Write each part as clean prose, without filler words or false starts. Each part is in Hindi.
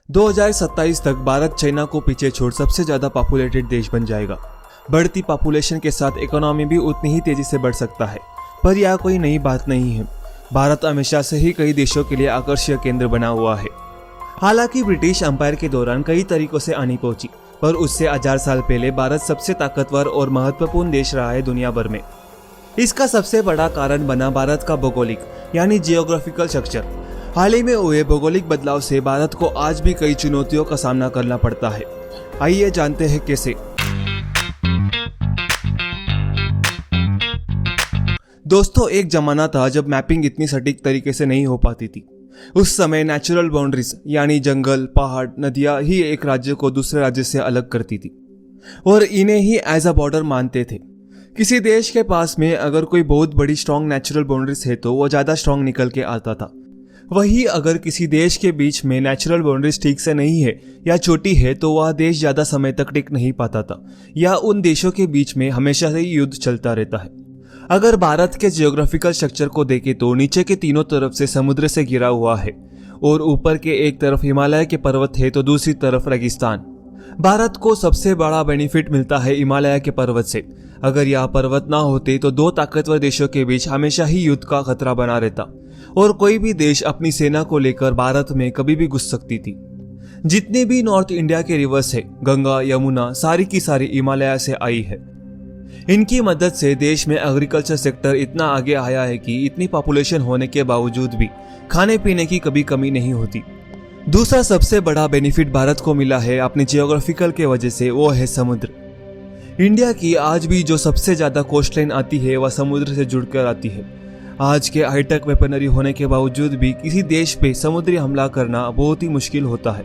2027 तक भारत चाइना को पीछे छोड़ सबसे ज्यादा पॉपुलेटेड देश बन जाएगा। बढ़ती पॉपुलेशन के साथ इकोनॉमी भी उतनी ही तेजी से बढ़ सकता है। पर यह कोई नई बात नहीं है। भारत हमेशा से ही कई देशों के लिए आकर्षक केंद्र बना हुआ है। हालांकि ब्रिटिश अंपायर के दौरान कई तरीकों से आनी पहुंची, पर उससे 1000 साल पहले भारत सबसे ताकतवर और महत्वपूर्ण देश रहा है दुनिया भर में। इसका सबसे बड़ा कारण बना भारत का भौगोलिक यानी जियोग्राफिकल स्ट्रक्चर। हाल ही में हुए भौगोलिक बदलाव से भारत को आज भी कई चुनौतियों का सामना करना पड़ता है। आइए जानते हैं कैसे। दोस्तों, एक जमाना था जब मैपिंग इतनी सटीक तरीके से नहीं हो पाती थी। उस समय नेचुरल बाउंड्रीज यानी जंगल, पहाड़, नदियां ही एक राज्य को दूसरे राज्य से अलग करती थी और इन्हें ही एज अ बॉर्डर मानते थे। किसी देश के पास में अगर कोई बहुत बड़ी स्ट्रॉन्ग नेचुरल बाउंड्रीज है तो वो ज्यादा स्ट्रॉन्ग निकल के आता था। वही अगर किसी देश के बीच में नेचुरल बाउंड्रीज ठीक से नहीं है या छोटी है तो वह देश ज्यादा समय तक टिक नहीं पाता था, या उन देशों के बीच में हमेशा से युद्ध चलता रहता है। अगर भारत के जियोग्राफिकल स्ट्रक्चर को देखें तो नीचे के तीनों तरफ से समुद्र से घिरा हुआ है और ऊपर के एक तरफ हिमालय के पर्वत है तो दूसरी तरफ रेगिस्तान। भारत को सबसे बड़ा बेनिफिट मिलता है हिमालय के पर्वत से। अगर यह पर्वत ना होते तो दो ताकतवर देशों के बीच हमेशा ही युद्ध का खतरा बना रहता और कोई भी देश अपनी सेना को लेकर भारत में कभी भी घुस सकती थी। जितने भी नॉर्थ इंडिया के रिवर्स है, गंगा, यमुना, सारी की सारी हिमालय से आई है। इनकी मदद से देश में एग्रीकल्चर सेक्टर इतना आगे आया है कि इतनी पॉपुलेशन होने के बावजूद भी खाने पीने की कभी कमी नहीं होती। दूसरा सबसे बड़ा बेनिफिट भारत को मिला है अपने जियोग्राफिकल के वजह से, वो है समुद्र। इंडिया की आज भी जो सबसे ज्यादा कोस्टलाइन आती है वह समुद्र से जुड़कर आती है। आज के हाईटेक वेपनरी होने के बावजूद भी किसी देश पे समुद्री हमला करना बहुत ही मुश्किल होता है।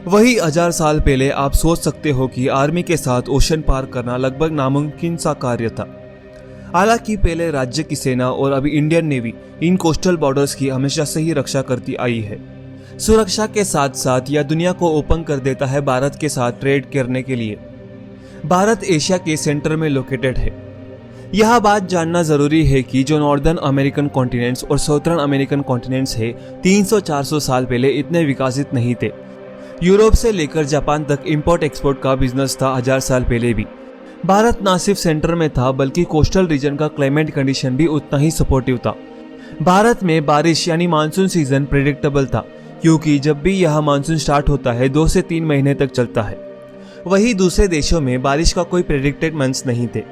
वही 1000 साल पहले आप सोच सकते हो कि आर्मी के साथ ओशन पार करना लगभग नामुमकिन सा कार्य था। हालांकि पहले राज्य की सेना और अभी इंडियन नेवी इन कोस्टल बॉर्डर्स की हमेशा से ही रक्षा करती आई है। सुरक्षा के साथ साथ यह दुनिया को ओपन कर देता है भारत के साथ ट्रेड करने के लिए। भारत एशिया के सेंटर में लोकेटेड है। यह बात जानना जरूरी है कि जो नॉर्दर्न अमेरिकन कॉन्टिनेंट्स और साउथर्न अमेरिकन कॉन्टिनेंट्स है 300-400 साल पहले इतने विकसित नहीं थे। यूरोप से लेकर जापान तक इंपोर्ट एक्सपोर्ट का बिजनेस था 1000 साल पहले भी। भारत न सिर्फ सेंटर में था बल्कि कोस्टल रीजन का क्लाइमेट कंडीशन भी उतना ही सपोर्टिव था। भारत में बारिश यानी मानसून सीजन प्रेडिक्टेबल था, क्योंकि जब भी यह मानसून स्टार्ट होता है 2 से 3 महीने तक चलता है। वही दूसरे देशों में बारिश का कोई प्रेडिक्टेड मंथ्स नहीं थे।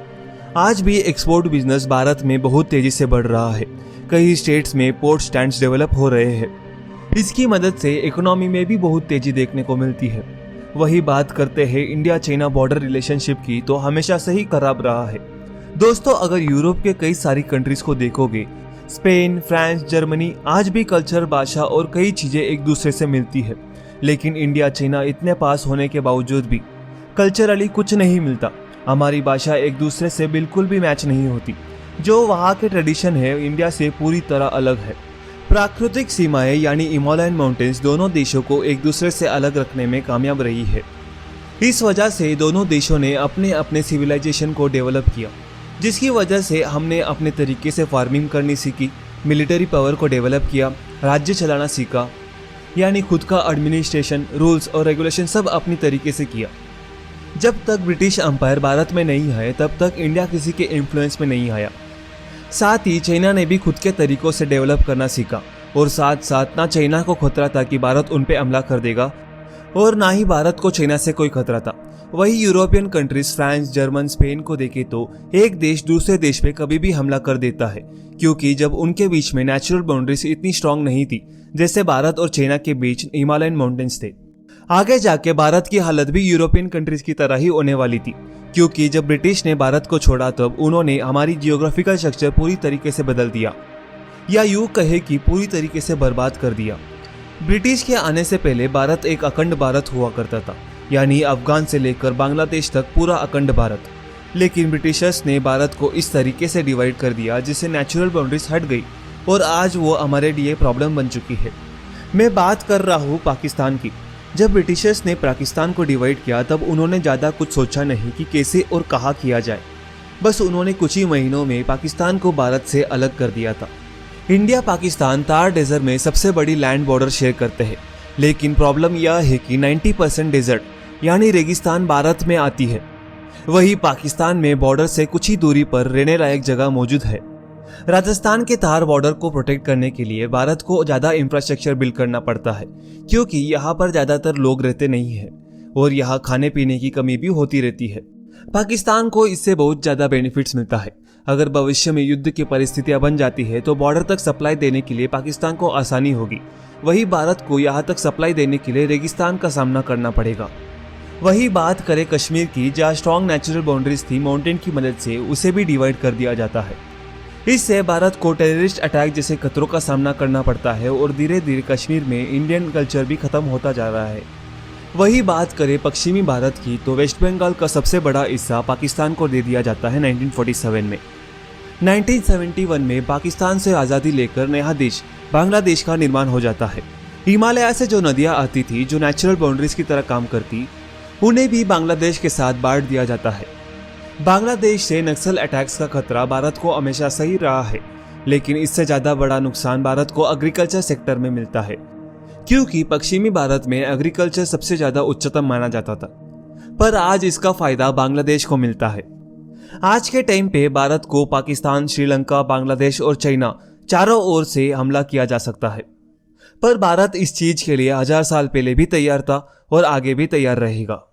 आज भी एक्सपोर्ट बिजनेस भारत में बहुत तेजी से बढ़ रहा है। कई स्टेट्स में पोर्ट स्टैंड्स डेवलप हो रहे हैं। इसकी मदद से इकोनॉमी में भी बहुत तेजी देखने को मिलती है। वही बात करते हैं इंडिया चाइना बॉर्डर रिलेशनशिप की, तो हमेशा से ही खराब रहा है। दोस्तों, अगर यूरोप के कई सारी कंट्रीज को देखोगे, स्पेन, फ्रांस, जर्मनी, आज भी कल्चर, भाषा और कई चीजें एक दूसरे से मिलती है। लेकिन इंडिया चाइना इतने पास होने के बावजूद भी कल्चरली कुछ नहीं मिलता। हमारी भाषा एक दूसरे से बिल्कुल भी मैच नहीं होती। जो वहाँ के ट्रेडिशन है इंडिया से पूरी तरह अलग है। प्राकृतिक सीमाएं यानी हिमालयन माउंटेन्स दोनों देशों को एक दूसरे से अलग रखने में कामयाब रही है। इस वजह से दोनों देशों ने अपने अपने सिविलाइजेशन को डेवलप किया, जिसकी वजह से हमने अपने तरीके से फार्मिंग करनी सीखी, मिलिट्री पावर को डेवलप किया, राज्य चलाना सीखा, यानी खुद का एडमिनिस्ट्रेशन, रूल्स और रेगुलेशन सब अपनी तरीके से किया। जब तक ब्रिटिश अंपायर भारत में नहीं आए तब तक इंडिया किसी के इन्फ्लुएंस में नहीं आया। साथ ही चाइना ने भी खुद के तरीकों से डेवलप करना सीखा और साथ साथ ना चाइना को खतरा था कि भारत उन पे हमला कर देगा और ना ही भारत को चाइना से कोई खतरा था। वही European countries France, German, Spain को देखे तो एक देश दूसरे देश पे कभी भी हमला कर देता है, क्योंकि जब उनके बीच में नेचुरल बाउंड्रीज इतनी स्ट्रांग नहीं थी जैसे भारत और चाइना के बीच हिमालयन माउंटेन्स थे। आगे जाके भारत की हालत भी यूरोपियन कंट्रीज की तरह ही होने वाली थी, क्योंकि जब ब्रिटिश ने भारत को छोड़ा तब उन्होंने हमारी जियोग्राफिकल स्ट्रक्चर पूरी तरीके से बदल दिया, या यूं कहे कि पूरी तरीके से बर्बाद कर दिया। ब्रिटिश के आने से पहले भारत एक अखंड भारत हुआ करता था, यानी अफगान से लेकर बांग्लादेश तक पूरा अखंड भारत। लेकिन ब्रिटिशर्स ने भारत को इस तरीके से डिवाइड कर दिया जिससे नेचुरल बाउंड्रीज हट गई और आज वो हमारे लिए प्रॉब्लम बन चुकी है। मैं बात कर रहा हूँ पाकिस्तान की। जब ब्रिटिशर्स ने पाकिस्तान को डिवाइड किया तब उन्होंने ज़्यादा कुछ सोचा नहीं कि कैसे और कहाँ किया जाए। बस उन्होंने कुछ ही महीनों में पाकिस्तान को भारत से अलग कर दिया था। इंडिया पाकिस्तान थार डेजर्ट में सबसे बड़ी लैंड बॉर्डर शेयर करते हैं, लेकिन प्रॉब्लम यह है कि 90% डेजर्ट यानी रेगिस्तान भारत में आती है। वही पाकिस्तान में बॉर्डर से कुछ ही दूरी पर रहने लायक जगह मौजूद है। राजस्थान के थार बॉर्डर को प्रोटेक्ट करने के लिए भारत को ज्यादा इंफ्रास्ट्रक्चर बिल्ड करना पड़ता है, क्योंकि यहाँ पर ज्यादातर लोग रहते नहीं है और यहाँ खाने पीने की कमी भी होती रहती है। पाकिस्तान को इससे बहुत ज्यादा बेनिफिट्स मिलता है। अगर भविष्य में युद्ध की परिस्थितियां बन जाती है तो बॉर्डर तक सप्लाई देने के लिए पाकिस्तान को आसानी होगी। वही भारत को यहाँ तक सप्लाई देने के लिए रेगिस्तान का सामना करना पड़ेगा। वही बात करें कश्मीर की, जहाँ स्ट्रॉन्ग नेचुरल बाउंड्रीज थी, माउंटेन की मदद से उसे भी डिवाइड कर दिया जाता है। इससे भारत को टेररिस्ट अटैक जैसे खतरों का सामना करना पड़ता है और धीरे धीरे कश्मीर में इंडियन कल्चर भी खत्म होता जा रहा है। वही बात करें पश्चिमी भारत की, तो वेस्ट बंगाल का सबसे बड़ा हिस्सा पाकिस्तान को दे दिया जाता है 1947 में। 1971 में पाकिस्तान से आज़ादी लेकर नया देश बांग्लादेश का निर्माण हो जाता है। हिमालय से जो नदियां आती थी, जो नेचुरल बाउंड्रीज की तरह काम करती, उन्हें भी बांग्लादेश के साथ बांट दिया जाता है। बांग्लादेश से नक्सल अटैक्स का खतरा भारत को हमेशा सही रहा है, लेकिन इससे ज्यादा बड़ा नुकसान भारत को एग्रीकल्चर सेक्टर में मिलता है, क्योंकि पश्चिमी भारत में एग्रीकल्चर सबसे ज्यादा उच्चतम माना जाता था। पर आज इसका फायदा बांग्लादेश को मिलता है। आज के टाइम पे भारत को पाकिस्तान, श्रीलंका, बांग्लादेश और चाइना चारों ओर से हमला किया जा सकता है। पर भारत इस चीज के लिए 1000 साल पहले भी तैयार था और आगे भी तैयार रहेगा।